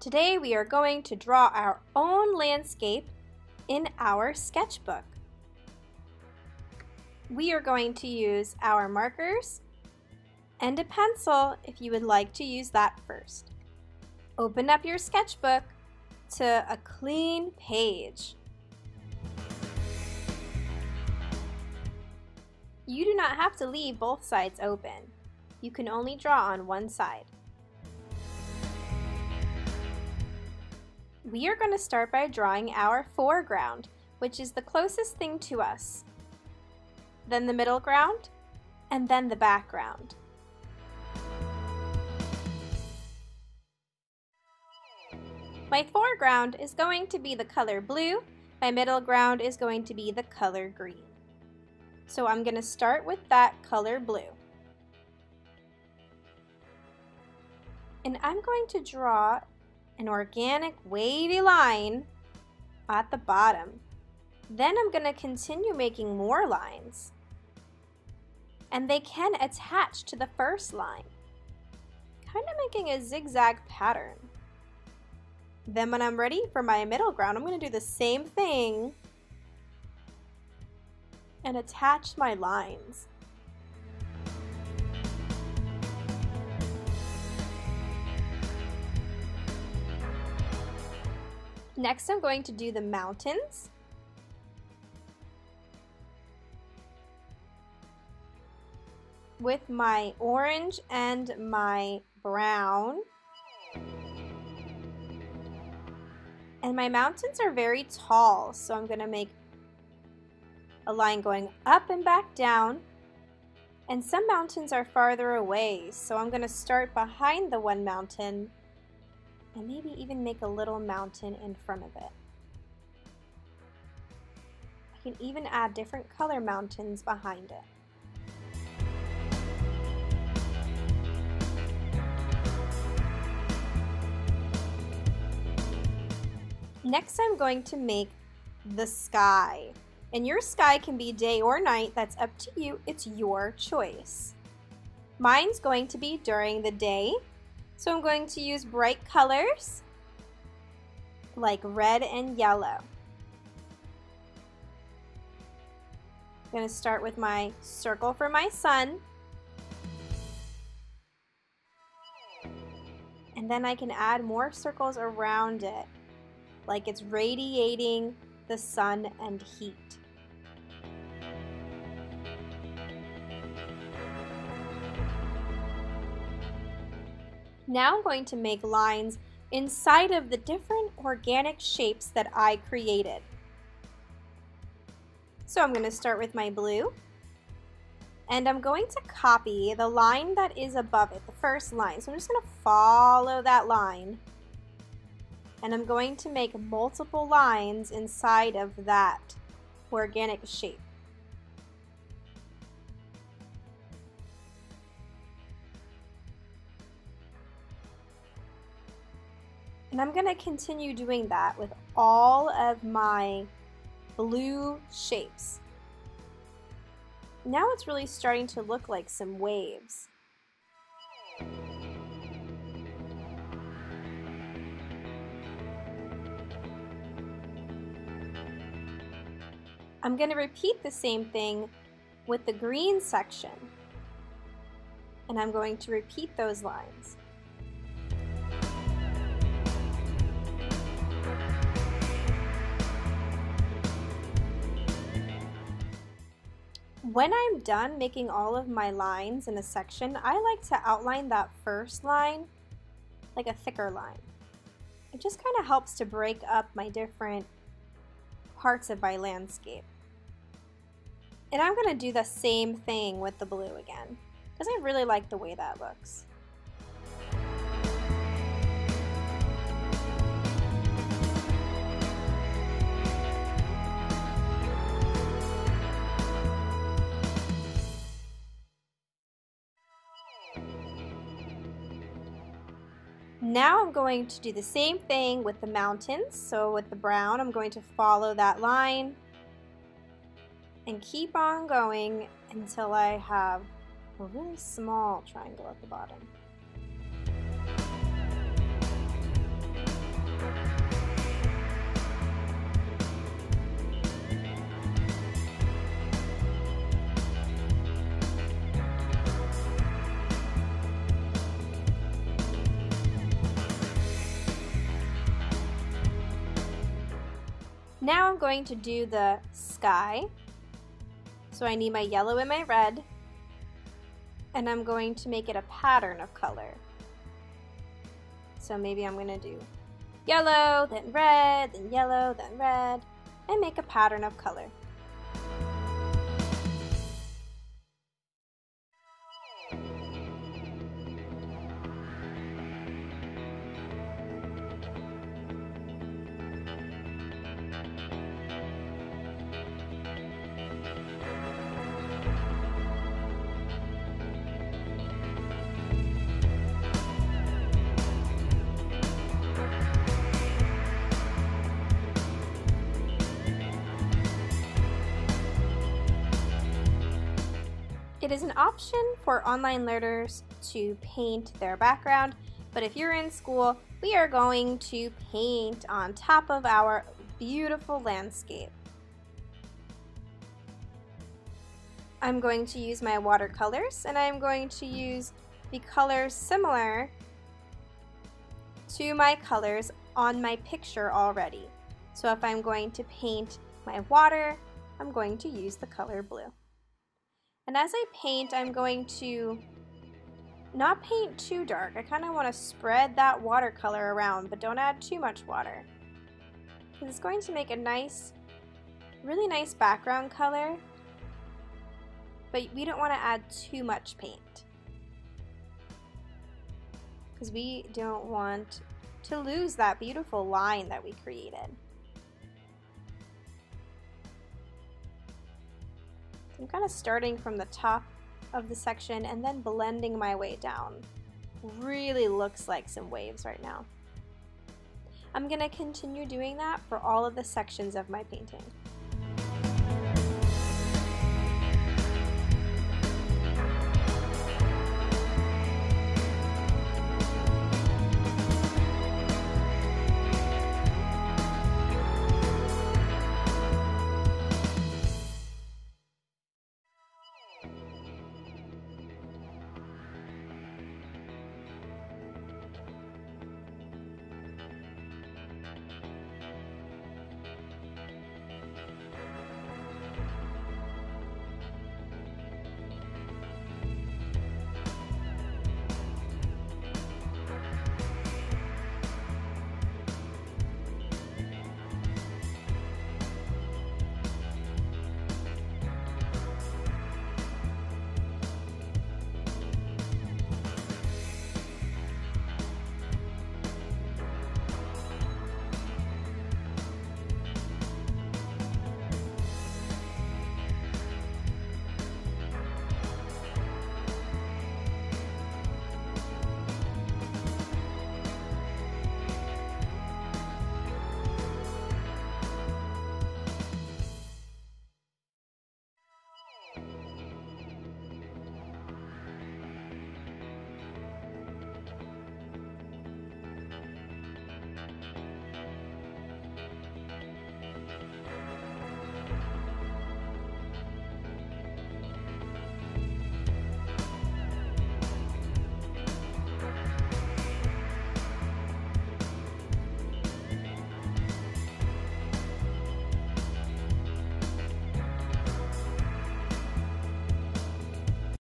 Today we are going to draw our own landscape in our sketchbook. We are going to use our markers and a pencil if you would like to use that first. Open up your sketchbook to a clean page. You do not have to leave both sides open. You can only draw on one side. We are going to start by drawing our foreground, which is the closest thing to us, then the middle ground, and then the background. My foreground is going to be the color blue, my middle ground is going to be the color green. So I'm going to start with that color blue. And I'm going to draw an organic wavy line at the bottom. Then I'm going to continue making more lines. And they can attach to the first line, kind of making a zigzag pattern. Then when I'm ready for my middle ground, I'm going to do the same thing and attach my lines. Next, I'm going to do the mountains. With my orange and my brown. And my mountains are very tall, so I'm going to make a line going up and back down. And some mountains are farther away, so I'm going to start behind the one mountain and maybe even make a little mountain in front of it. I can even add different color mountains behind it. Next, I'm going to make the sky. And your sky can be day or night, that's up to you, it's your choice. Mine's going to be during the day. So I'm going to use bright colors like red and yellow. I'm going to start with my circle for my sun. And then I can add more circles around it, like it's radiating the sun and heat. Now I'm going to make lines inside of the different organic shapes that I created. So I'm going to start with my blue, and I'm going to copy the line that is above it, the first line. So I'm just going to follow that line, and I'm going to make multiple lines inside of that organic shape. And I'm going to continue doing that with all of my blue shapes. Now it's really starting to look like some waves. I'm going to repeat the same thing with the green section. And I'm going to repeat those lines. When I'm done making all of my lines in a section, I like to outline that first line like a thicker line. It just kind of helps to break up my different parts of my landscape. And I'm going to do the same thing with the blue again, because I really like the way that looks. Now I'm going to do the same thing with the mountains. So with the brown, I'm going to follow that line and keep on going until I have a really small triangle at the bottom. Now I'm going to do the sky. So I need my yellow and my red, and I'm going to make it a pattern of color. So maybe I'm going to do yellow, then red, then yellow, then red, and make a pattern of color. It is an option for online learners to paint their background, but if you're in school, we are going to paint on top of our beautiful landscape. I'm going to use my watercolors, and I'm going to use the colors similar to my colors on my picture already. So if I'm going to paint my water, I'm going to use the color blue. And as I paint, I'm going to not paint too dark. I kind of want to spread that watercolor around, but don't add too much water, because it's going to make a nice, really nice background color, but we don't want to add too much paint, because we don't want to lose that beautiful line that we created. I'm kind of starting from the top of the section and then blending my way down. Really looks like some waves right now. I'm going to continue doing that for all of the sections of my painting.